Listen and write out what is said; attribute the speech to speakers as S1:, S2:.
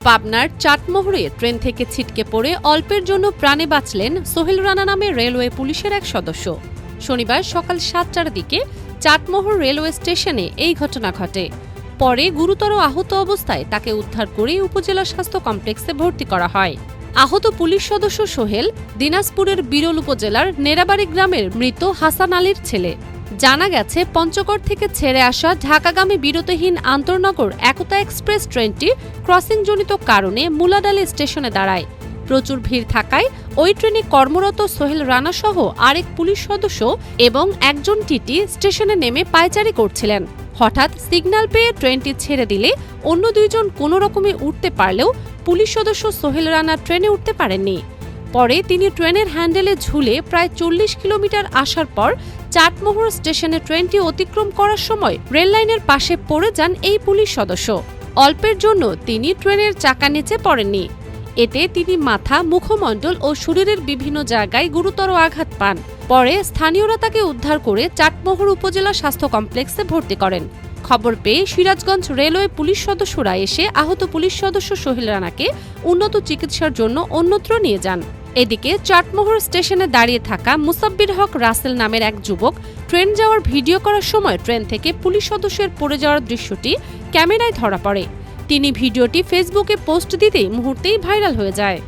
S1: পাবনার চাটমোহরে ট্রেন থেকে ছিটকে পড়ে অল্পের জন্য প্রাণে বাঁচলেন সোহেল রানা নামে রেলওয়ে পুলিশের এক সদস্য। শনিবার সকাল ৭টার দিকে চাটমোহর রেলওয়ে স্টেশনে এই ঘটনা ঘটে। পরে গুরুতর আহত অবস্থায় তাকে উদ্ধার করে উপজেলা স্বাস্থ্য কমপ্লেক্সে ভর্তি করা হয়। আহত পুলিশ সদস্য সোহেল দিনাজপুরের বিরল উপজেলার নেরাবাড়ি গ্রামের মৃত হাসান আলীর ছেলে। জানা গেছে, পঞ্চগড় থেকে ছেড়ে আসা ঢাকাগামী বিরতিহীন আন্তর্নগর একতা এক্সপ্রেস ট্রেনটি ক্রসিংজনিত কারণে মুলাডালি স্টেশনে দাঁড়ায়। প্রচুর ভিড় থাকায় ওই ট্রেনে কর্মরত সোহেল রানা সহ আরেক পুলিশ সদস্য এবং একজন টিটি স্টেশনে নেমে পায়চারি করছিলেন। হঠাৎ সিগন্যাল পেয়ে ট্রেনটি ছেড়ে দিলে অন্য দুইজন কোনো রকমে উঠতে পারলেও পুলিশ সদস্য সোহেল রানা ট্রেনে উঠতে পারেননি। পরে তিনি ট্রেনের হ্যান্ডেলে ঝুলে প্রায় ৪০ কিলোমিটার আসার পর চাটমোহর স্টেশনে ট্রেনটি অতিক্রম করার সময় রেললাইনের পাশে পড়ে যান এই পুলিশ সদস্য। অল্পের জন্য তিনি ট্রেনের চাকা নিচে পড়েননি। এতে তিনি মাথা, মুখমণ্ডল ও শরীরের বিভিন্ন জায়গায় গুরুতর আঘাত পান। পরে স্থানীয়রা তাকে উদ্ধার করে চাটমোহর উপজেলা স্বাস্থ্য কমপ্লেক্সে ভর্তি করেন। খবর পেয়ে সিরাজগঞ্জ রেলওয়ে পুলিশ সদস্যরা এসে আহত পুলিশ সদস্য সোহেল রানাকে উন্নত চিকিৎসার জন্য অন্যত্র নিয়ে যান। এদিকে চাটমোহর স্টেশনে দাঁড়িয়ে থাকা মুসাব্বির হক রাসেল নামের এক যুবক ট্রেন যাওয়ার ভিডিও করার সময় ট্রেন থেকে পুলিশ সদস্যের পড়ে যাওয়ার দৃশ্যটি ক্যামেরায় ধরা পড়ে। তিনি ভিডিওটি ফেসবুকে পোস্ট দিতেই মুহূর্তেই ভাইরাল হয়ে যায়।